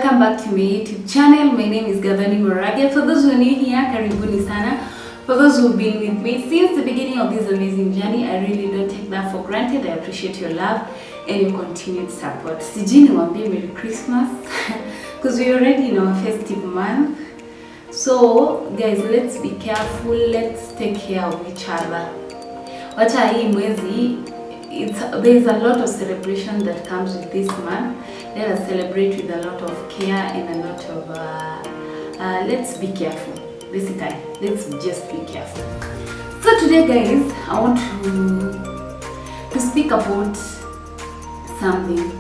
welcome back to my YouTube channel. My name is Gavani Morage. For those who are new here, karibuni sana. For those who've been with me since the beginning of this amazing journey, I really don't take that for granted. I appreciate your love and your continued support. Sijui niwaambie Merry Christmas because we're already in our festive month. So guys, let's be careful. Let's take care of each other. Wacha hii mwezi, there's a lot of celebration that comes with this month. Let us celebrate with a lot of care and a lot of let's be careful. Basically, let's just be careful. So today guys, I want to speak about something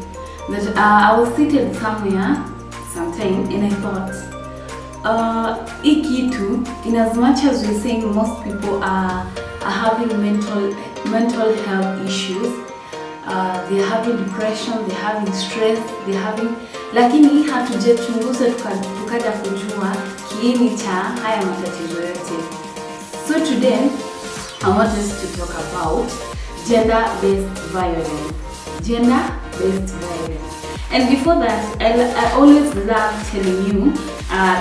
that I was seated somewhere sometime and I thought hii kitu, in as much as we're saying most people are having mental health issues, they're having depression, they're having stress, they're having, lakini hatujachunguza tukaja kujua kiini cha haya matatizo yote. So today I want us to talk about gender-based violence. Gender-based violence. And before that, I always love telling you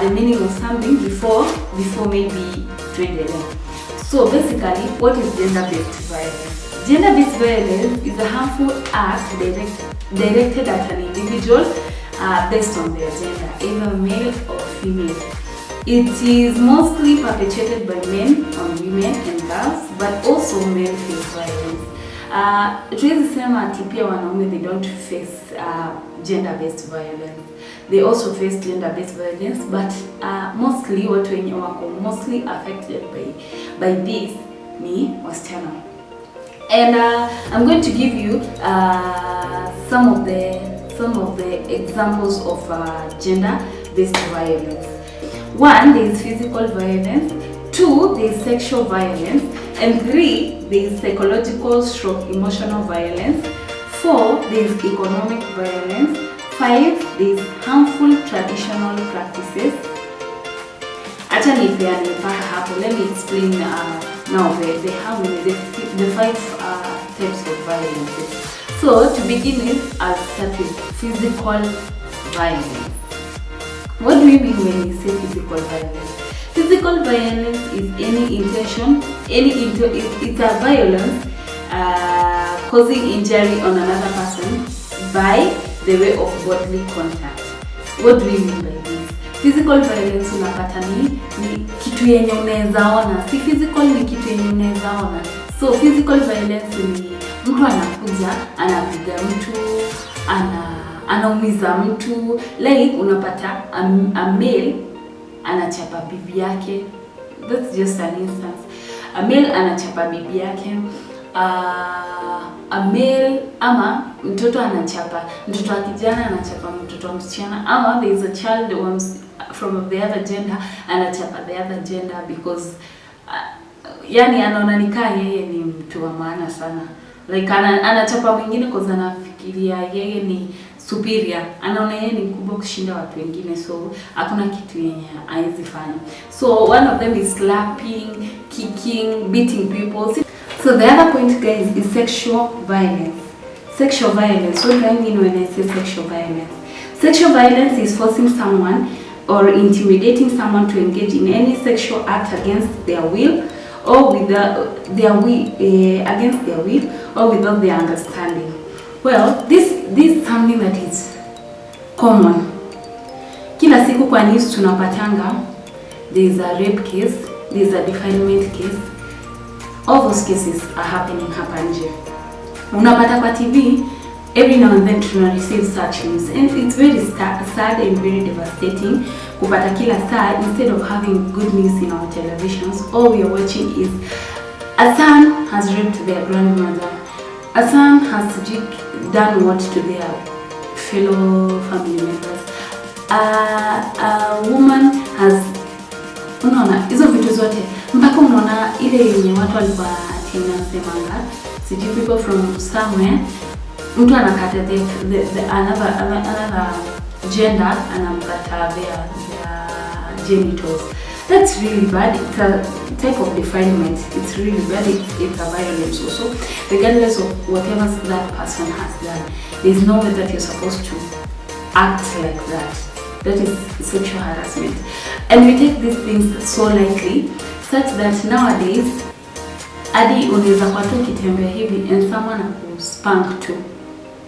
the meaning of something before maybe trading. So basically, what is gender-based violence? Gender-based violence is a harmful act directed at an individual based on their gender, either male or female. It is mostly perpetrated by men on women and girls, but also men face violence. Tuwezi sema ati pia wanaume they don't face gender-based violence. They also face gender-based violence, but mostly watu wenye wako mostly affected by this ni wasichana. And I'm going to give you some of the examples of gender-based violence. 1, there is physical violence. 2, there is sexual violence. And 3, there is psychological/emotional violence. 4, there is economic violence. 5, there is harmful traditional practices. Acha nipeane mpaka hapo. Let me explain now the 5 types of violence. So to begin with, I'll start with physical violence. What do we mean when we say physical violence? Physical violence is it's a violence causing injury on another person by the way of bodily contact. What do we mean by this? Physical violence unapata ni kitu yenye unaweza ona. Si physical ni kitu yenye unaweza ona. So physical violence ni mtu anakuja, anapiga mtu, anaumiza mtu. Like unapata a male anachapa bibi yake. That's just an instance. A male anachapa bibi yake. A male ama mtoto anachapa, mtoto wa kijana anachapa mtoto wa msichana, ama there is a child from the other gender anachapa the other gender because yani anaona nikaa yeye ni mtu wa maana sana. Like anachapa mwingine because anafikiria yeye ni superior, anaona yeye ni mkubwa kushinda watu wengine, so hakuna kitu yenye haiwezi fanya. So one of them is slapping, kicking, beating people. So the other point guys is sexual violence. Sexual violence. What do I mean when I say sexual violence? Sexual violence is forcing someone or intimidating someone to engage in any sexual act against their will or without their will or without their understanding. Well, this is something that is common. Kila siku kwa news tunapatanga there is a rape case, there is a defilement case. All those cases are happening hapa nje. Unapata kwa TV, every now and then tuna receive such news, and it's very sad and very devastating. Kupata kila saa, instead of having good news in our televisions, all we are watching is a son has raped their grandmother, a son has done what to their fellow family members, a woman has, unaona hizo vitu zote mpaka unaona ile yenye watu walikuwa tunasemanga sijui people from somewhere, mtu anakata another gender anamkata their genitals. That's really bad. It's a type of defilement. It's really bad. It's a violence also, regardless of whatever that person has done. There's no way that you're supposed to act like that. That is sexual harassment. And we take these things so lightly, such that nowadays, hadi unaweza kwa tu kitembea hivi and someone will spank too.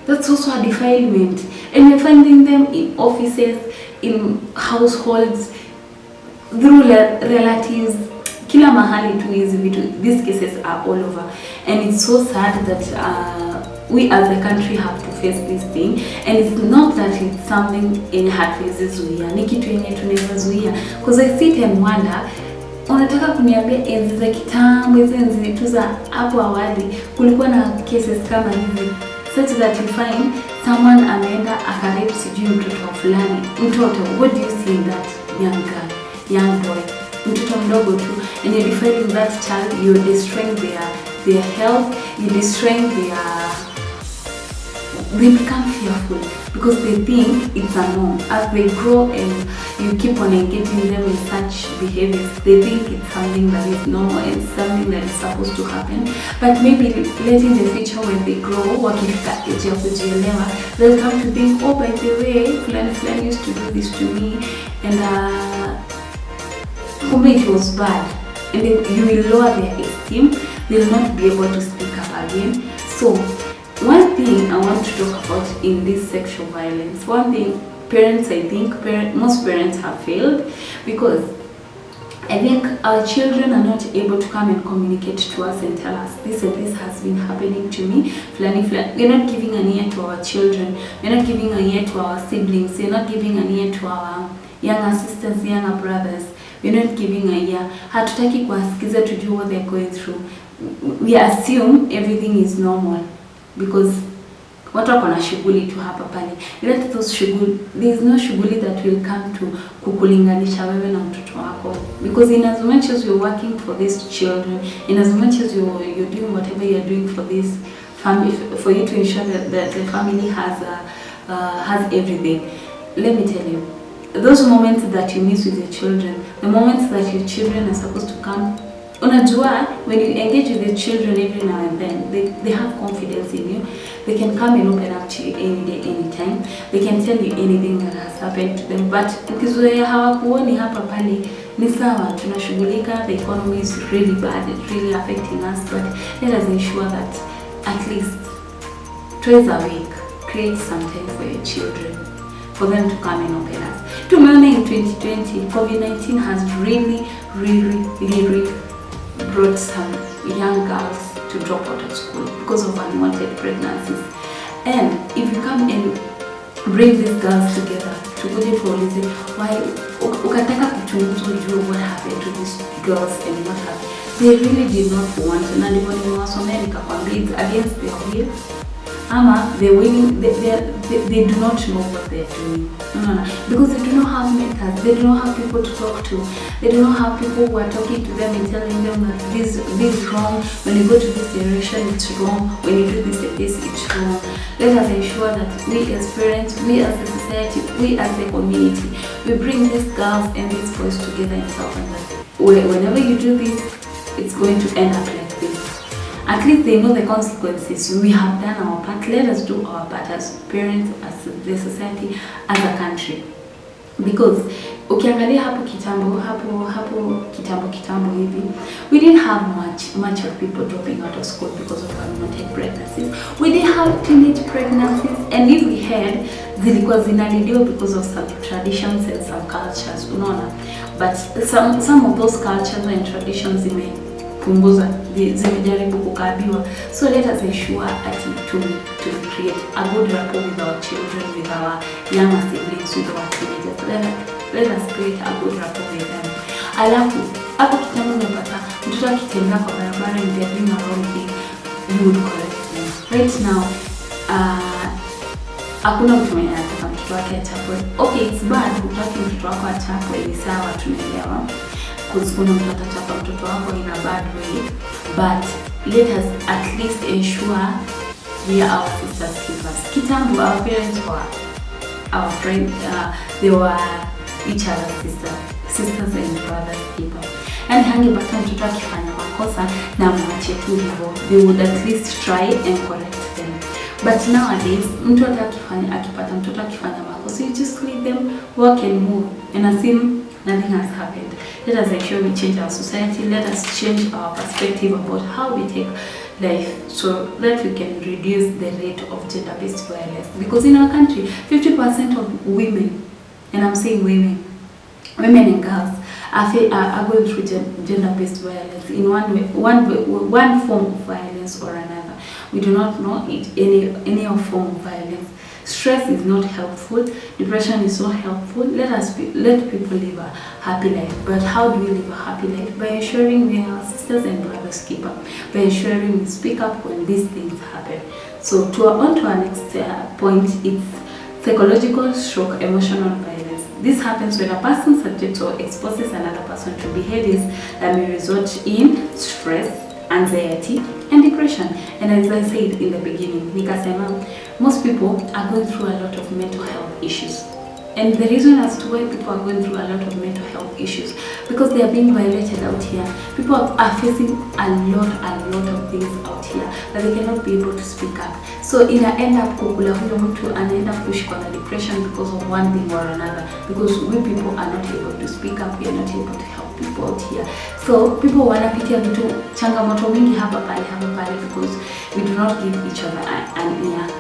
That's also a defilement. And we're finding them in offices, in households, through relatives. Kila mahali tu hizi vitu. These cases are all over. And it's so sad that we as a country have to face this thing. And it's not that it's something in hatuwezi zuia. Ni kitu yenye tunaweza zuia. Because I sit and wonder, unataka kuniambia enzi za kitambo, enzi tu za hapo awali, kulikuwa na cases kama hizi, such that you find someone ameenda akarape sijui mtoto fulani. Mtoto, what do you see in that young girl, young boy? Mtoto mdogo tu, and you're defining that child, you're destroying their health, you're destroying they become fearful because they think it's a norm. As they grow and you keep on engaging them in such behaviors, they think it's something that is normal and something that is supposed to happen. But maybe later in the future when they grow, wakifika age ya kujielewa, they'll come to think, oh, by the way, Fulani used to do this to me, and for me it was bad. And then you will lower their esteem, they will not be able to speak up again. So one thing I want to talk about in this sexual violence, one thing parents, I think most parents have failed, because I think our children are not able to come and communicate to us and tell us this and this has been happening to me. We're not giving an ear to our children, we're not giving an ear to our siblings, we're not giving an ear to our younger sisters, younger brothers. We're not giving an ear. Hatutaki kuwasikiza to do what they're going through. We assume everything is normal because watu wako na shughuli tu hapa pale. Let those shughuli, there is no shughuli that will come to kukulinganisha wewe na mtoto wako, because in as much as you're working for these children, in as much as you're doing whatever you're doing for this family, for you to ensure that the family has everything, let me tell you, those moments that you miss with your children, the moments that your children are supposed to come, unajua, when you engage with your children every now and then, they have confidence in you. They can come and open up to you any day, anytime. They can tell you anything that has happened to them. But ukizoea hawakuoni hapa pale, ni sawa, tunashughulika, the economy is really bad, it's really affecting us, but let us ensure that at least twice a week, create some time for your children, for them to come and open us. Tumeona in 2020, COVID-19 has really brought some young girls to drop out of school because of unwanted pregnancies. And if you come and bring these girls together, to go to police, why ukataka kuchunguza ujue what happened to these girls and what happened, they really did not want, na ndivyo nimewasomea nikakwambia it's against their will. Ama they're willing, they do not know what they're doing. No. Because they do not have mentors, they do not have people to talk to, they do not have people who are talking to them and telling them that this is wrong, when you go to this direction it's wrong, when you do this and this it's wrong. Let us ensure that we as parents, we as a society, we as a community, we bring these girls and these boys together and tell them that whenever you do this, it's going to end up like this. At least they know the consequences. We have done our part. Let us do our part as parents, as the society, as a country. Because ukiangalia hapo kitambo hivi, we didn't have much of people dropping out of school because of unwanted pregnancies. We didn't have teenage pregnancies, and if we had, zilikuwa zinalidiwa because of some traditions and some cultures, unaona. But some of those cultures and traditions zimejaribu kukabiwa. So let us ensure to create a good rapport with our children, with our younger siblings, with our teenagers. Let us create a good rapport with them. Alafu, hapo kitambo unapata mtoto akitembea kwa barabara and they're doing a wrong thing, you would correct them. Right now, hakuna mtu mwenye anataka mtoto wake achapwe. Okay, it's bad kutaka mtoto wako achapwe, ni sawa, tunaelewa. Because kuna mtu atachapa mtoto wako in a bad way, but let us at least ensure we are our sisters keepers. Kitambo, our parents were our friends, they were each other's sisters and brothers keepers. And hangepata mtoto akifanya makosa na mwache tu hivyo, they would at least try and correct them. But nowadays, mtu akipata mtoto akifanya makosa, you just leave make them work and move, and assume nothing has happened. Let us ensure we change our society. Let us change our perspective about how we take life, so that we can reduce the rate of gender-based violence. Because in our country, 50% of women, and I'm saying women and girls, are going through gender-based violence in one form of violence or another. We do not know any form of violence. Stress is not helpful. Depression is not helpful. Let people live a happy life. But how do we live a happy life? By ensuring we are sisters and brothers keeper. By ensuring we speak up when these things happen. So on to our next point, it's psychological stroke emotional violence. This happens when a person subjects or exposes another person to behaviors that may result in stress, anxiety, and depression. And as I said in the beginning, nikasema, most people are going through a lot of mental health issues. And the reason as to why people are going through a lot of mental health issues, because they are being violated out here. People are facing a lot of things out here that they cannot be able to speak up. So end up kukula huyo mtu anaenda kushikwa na depression because of one thing or another. Because we people are not able to speak up, we are not able to help people out here. So people wanapitia vitu changamoto mingi hapa pale because we do not give each other an ear.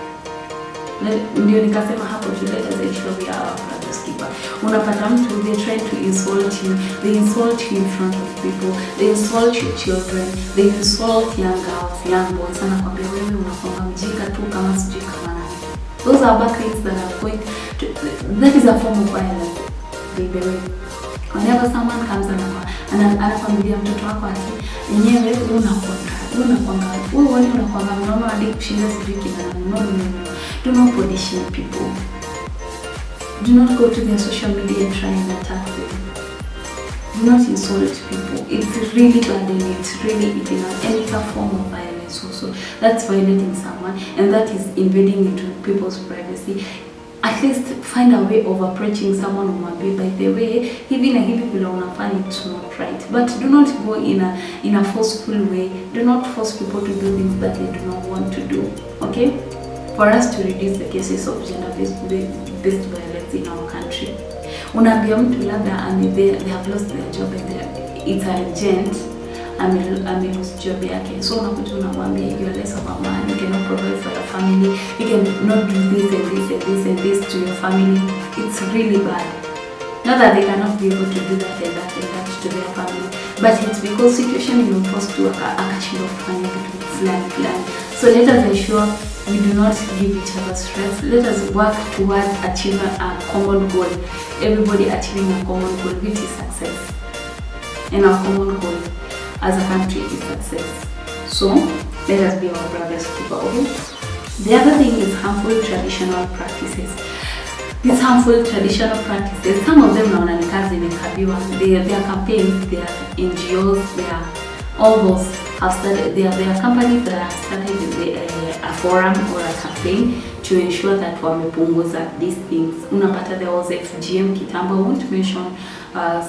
Ndio nikasema hapo to let us ensure we are our brother's keeper. Unapata mtu, they try to insult you, they insult you in front of people, they insult your children, they insult young girls, young boys, anakwambia wewe unakuwa mjinga tu kama sijui kama nani. Those are bad things that are going to, that is a form of violence, by the way. Whenever someone comes anakwambia mtoto wako ati yenyewe unakuwa mama hadi kushinda sijui kina nani. Do not punish people. Do not go to their social media and try and attack them. Do not insult people. It's really bad and it's really eating up. And it's a form of violence also. That's violating someone and that is invading into people's privacy. At least find a way of approaching someone who might be, by the way, even a people unafanya, it's not right. But do not go in a forceful way. Do not force people to do things that they do not want to do. Okay? For us to reduce the cases of gender-based violence in our country. Unaambia mtu labda they have lost their job and it's urgent, lose job yake. So unakuja unamwambia you're less of a man, you cannot provide for your family, you cannot do this and this and this and this to your family. It's really bad. Not that they cannot be able to do that and that and that to their family, but it's because situation is forced to akashindwa kufanya kitu fulani. So let us ensure we do not give each other stress. Let us work towards achieving a common goal. Everybody achieving a common goal, which is success. And our common goal as a country is success. So let us be our brother's keeper, okay? The other thing is harmful traditional practices. These harmful traditional practices, some of them naona ni kazi imekabiwa. They are campaigns, they are NGOs, they are all those have started. There are companies that have started a forum or a campaign to ensure that wamepunguza these things. Unapata there was FGM kitambo. I won't mention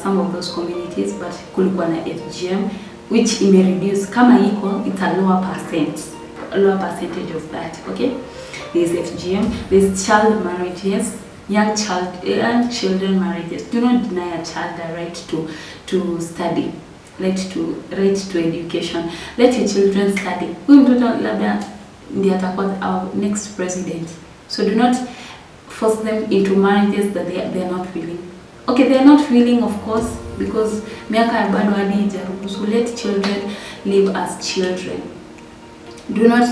some of those communities, but kulikuwa na FGM which reduce kama iko, it's a lower percentage of that. Okay, there's FGM, there's child marriages, young children marriages. Do not deny a child the right to study. Right to education. Let your children study. Huyu mtoto labda ndiye atakuwa our next president. So do not force them into marriages that they are not willing. Okay, they are not willing, of course, because miaka ya bado hadi haijaruhusu. Let children live as children. Do not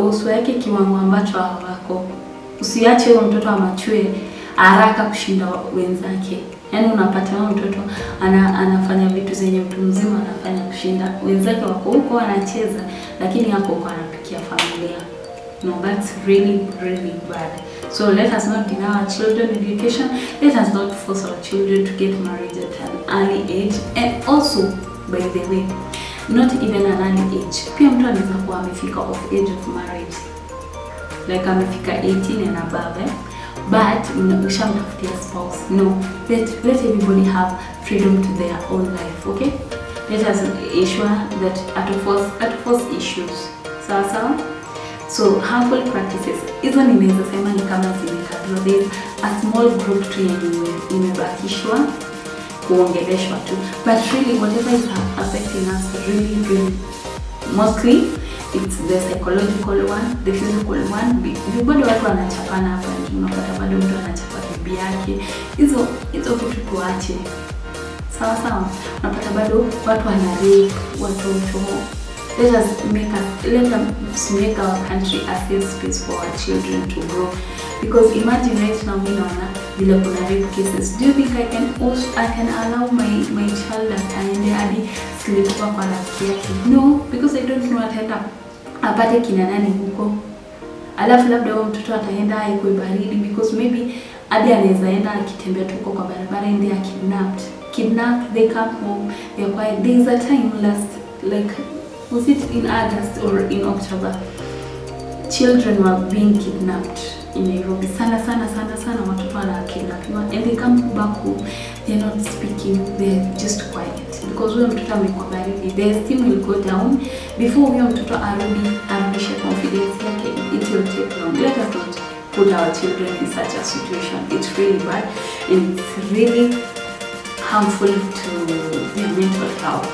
usiweke kiwango ambacho hawako. Usiache huyo mtoto amachue haraka kushinda wenzake. Yaani unapata huyo mtoto anafanya vitu zenye mtu mzima anafanya kushinda wenzake, wako huko wanacheza lakini hapo huko anapikia familia. No, that's really bad. So let us not deny our children education. Let us not force our children to get married at an early age. And also, by the way, not even an early age. Pia mtu anaweza kuwa amefika of age of marriage, like amefika 18 and above, but ushamtafutia spouse. No, let everybody have freedom to their own life. Okay, let us ensure that at first issues. Sawa. So harmful practices hizo ninaweza sema ni kama zimekadro. There's a small group tu yenye imebakishwa kuongeleshwa tu, but really whatever is affecting us really mostly it's the psychological one, the physical one. Bado watu wanachapana hapa, unapata bado mtu anachapa bibi yake. Hizo vitu tuache. Sawa. Unapata bado watu wanarape watoto. Let us make our country a safe space for our children to grow. Because imagine right now, we know vile kuna rape cases. Do you think I can allow my child that aende hadi sleep kwa rafiki yake? No, because I don't know ataenda apate kina nani huko. Alafu labda huyo mtoto ataenda haikuwe baridi, because maybe hadi anaweza enda akitembea tu kwa barabara and they are kidnapped, they come home, they are quiet. There is a time was it in August or in October, children were being kidnapped in Nairobi. Sana watoto wana kidnapped and they come back home, they're not speaking, they're just quiet because huyo mtoto amekuwa baridi. The esteem will go down before huyo mtoto arudishe confidence yake. It will take long. Let us not put our children in such a situation. It's really bad and it's really harmful to their mental health.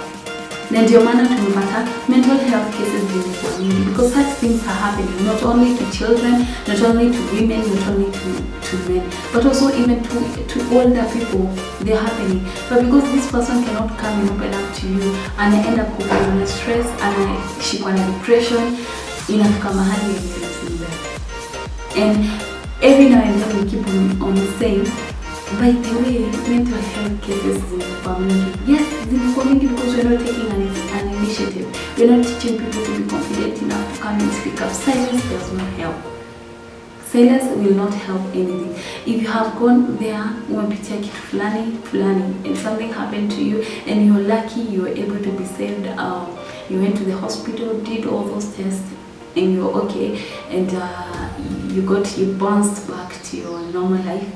Na ndio maana tumepata mental health cases zimekuwa nyingi, because such things are happening not only to children, not only to women, not only to men, but also even to older people. They're happening, but because this person cannot come and open up to you, and end up with stress, anashikwa na depression, inafika mahali yenye. And every now and then we keep on saying, by the way, mental health cases zimekuwa mingi. Yes, zimekuwa mingi because we're not taking an initiative. We're not teaching people to be confident enough to come and speak up. Silence does not help. Silence will not help anything. If you have gone there, umepitia kitu fulani, and something happened to you, and you're lucky you were able to be saved, you went to the hospital, did all those tests, and you're okay, and you bounced back to your normal life.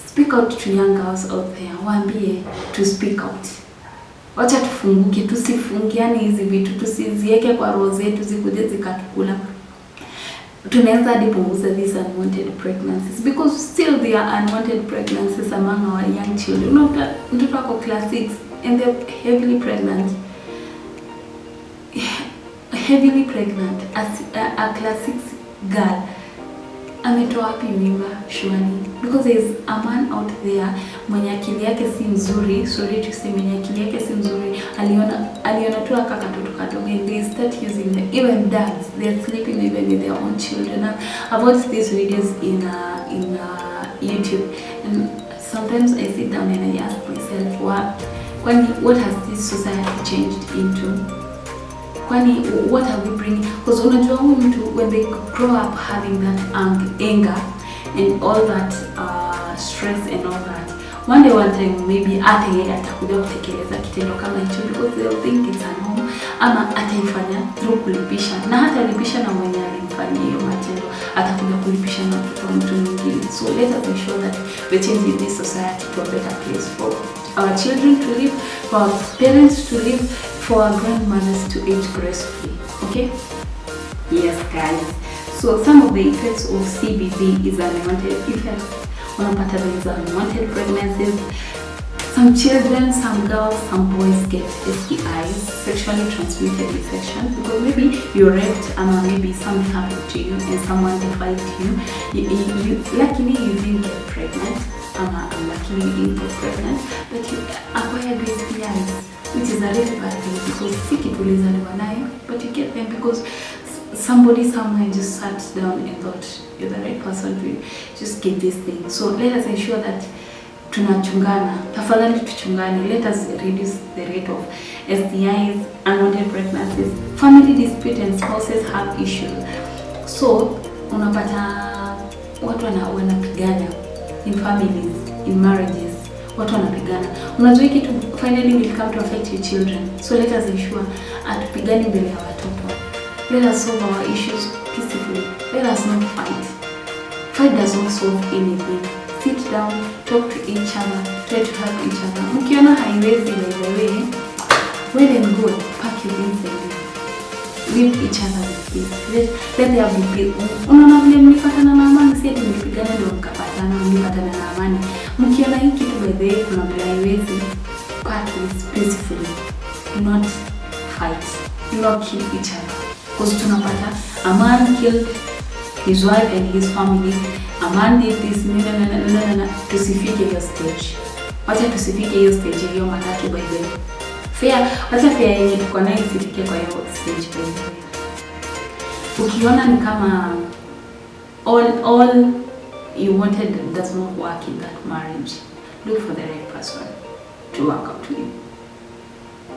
Speak out to young girls out there. Waambie to speak out. Wacha tufunguke, tusifungiane hizi vitu, tusizieke kwa roho zetu zikuje zikatukula. Tunaweza hadi punguza these unwanted pregnancies, because still there are unwanted pregnancies among our young children. Mtoto wako class 6 and they're heavily pregnant. A class 6 girl. Ametoa wapi mimba shwani? Because there is a man out there mwenye akili yake si nzuri, mwenye akili yake si nzuri, aliona tu akakatoto kadogo, and they start using them. Even dads, they're sleeping even with their own children. I've watched these videos in YouTube, and sometimes I sit down and I ask myself, what has this society changed into? What are we bringing? Because unajua mtu, when they grow up having that anger and all that stress and all that, one time maybe hata yeye atakuja kutekeleza kitendo kama hicho, because they'll think it's a norm, ama ataifanya through kulipisha, na hata lipisha na mwenye alimfanyia hiyo matendo atakuja kulipisha na mtu mwingine. So let us ensure that we're changing this society to a better place for our children to live, for our parents to live, for our grandmothers to age gracefully. Okay? Yes, guys. So some of the effects of CBV is unwanted effects. Unapata there is unwanted pregnancies. Some children, some girls, some boys get STIs, sexually transmitted infections, because maybe you're raped, or maybe something happened to you and someone defied you. Luckily you didn't get pregnant. Luckily you didn't get pregnant, but you acquired STIs, which is a really bad thing, because sikitulizaliwa nayo, but you get them because somebody somewhere just sat down and thought you're the right person to just get this thing. So let us ensure that tunachungana. Tafadhali tuchungane. Let us reduce the rate of STIs, unwanted pregnancies, family dispute, and spouses have issues. So unapata watu wanapigana in families, in marriages, watu wanapigana. Unajua kitu finally will come to affect your children. So let us ensure atupigani mbele ya watoto. Let us solve our issues peacefully. Let us not fight. Fight does not solve anything. Sit down, talk to each other, try to help each other. Mkiona haiwezi by the way, well and good, pack your things and leave. leave each other with peace. Let there be peace. Unaona vile mlipatana na amani, si ati mlipigana ndio mkapatana, mlipatana na amani. Mkiona hii kitu by the way kuna vile haiwezi part ways peacefully. Do not fight. Do not kill each other. Because tunapata a man killed his wife and his family. A man did this. Tusifike hiyo stage. Wacha tusifike hiyo stage hiyo matatu by the way. Fair, wacha fair yenye tuko nayo isifike kwa hiyo stage by the way. Ukiona ni kama all you wanted does not work in that marriage, look for the right person to work out with you.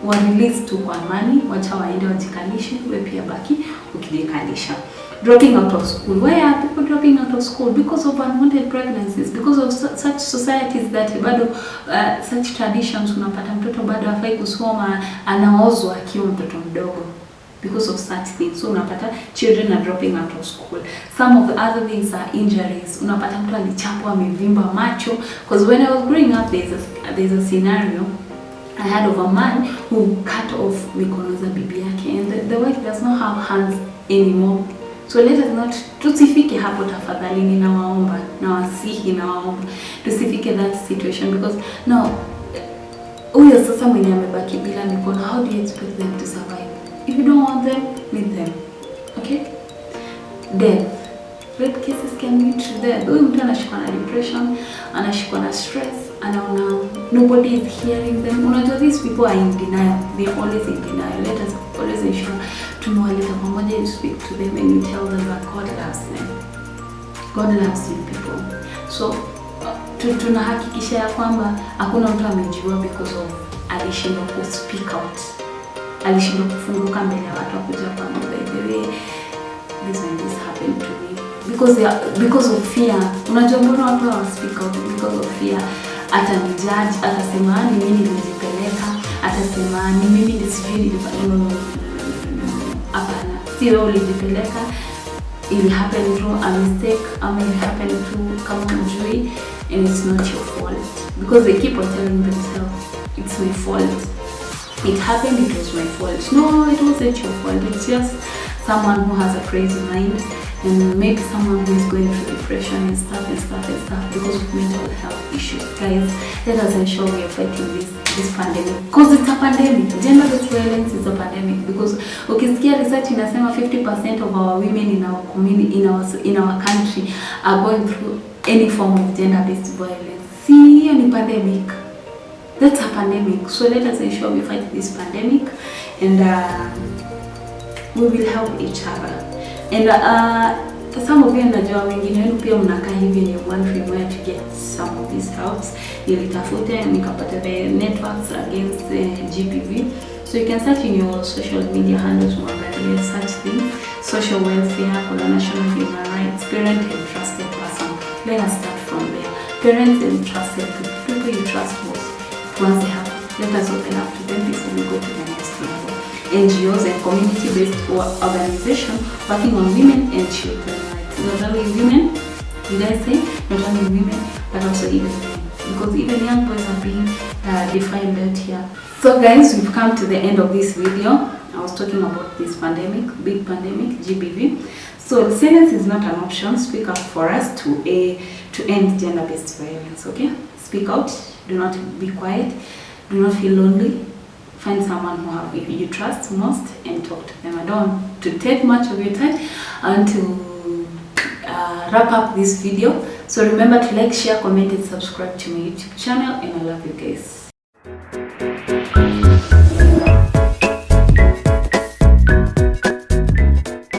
Wa release tu kwa amani, wacha waende wajikalishe, wewe pia baki ukijikalisha. Dropping out of school. Why are people dropping out of school? Because of unwanted pregnancies, because of such societies that bado such traditions. Unapata mtoto bado hafai kusoma, anaozwa akiwa mtoto mdogo because of such things. So unapata children are dropping out of school. Some of the other things are injuries. Unapata mtu alichapwa amevimba macho, because when I was growing up there's a scenario I heard of a man who cut off mikono za bibi yake, and the wife does not have hands anymore. So let us not, tusifike hapo tafadhali, ninawaomba, nawasihi, nawaomba tusifike that situation, because now huyo sasa mwenye amebaki bila mikono, how do you expect them to survive? If you don't want them, meet them. Okay? Death. Rape cases can lead to death. Huyu mtu anashikwa na depression, anashikwa na stress, anaona nobody is hearing them. Unajua, these people are in denial. They are always in denial. Let us always ensure tumewaleta pamoja, you speak to them and you tell them that God loves them. God loves you people. So tunahakikisha ya kwamba hakuna mtu amejiua because of alishindwa ku speak out. Alishindwa kufunguka mbele ya watu kuja kwa by the way this happened to me because of fear. Unajua mbona watu wa speak out? Because of fear. Atanijudge, atasema ni mimi nilijipeleka, atasema ni mimi nisijui hapana, sio ulijipeleka, it happened through a mistake, it happened through kama unjui, and it's not your fault, because they keep on telling themselves it's my fault, it happened, it was my fault. No, it wasn't your fault. It's just someone who has a crazy mind, and maybe someone who is going through depression and stuff because of mental health issues. Guys, let us ensure we are fighting this pandemic, because it's a pandemic. Gender-based violence is a pandemic, because ukisikia research inasema 50% of our women in our community, in our country are going through any form of gender-based violence. See, hiyo ni pandemic. That's a pandemic. So let us ensure we fight this pandemic, and we will help each other. And some of you najua wengine wenu pia mnakaa hivi and you're wondering where to get some of these helps. Nilitafute nikapata the networks against GBV. So you can search in your social media handles, mwangalie such thing, social welfare, for national human rights, parent and trusted person. Let us start from there. Parents and trusted people you trust most. Once they have, let us open up to them before we go to the next level. NGOs and community-based organizations working on women and children rights. Not only women, did I say? Not only women, but also even men. Because even young boys are being defined out here. So guys, we've come to the end of this video. I was talking about this pandemic, big pandemic, GBV. So silence is not an option. Speak up for us to end gender-based violence, okay? Speak out. Do not be quiet. Do not feel lonely. Find someone who you trust most and talk to them. I don't want to take much of your time and to wrap up this video. So remember to like, share, comment and subscribe to my YouTube channel, and I love you guys.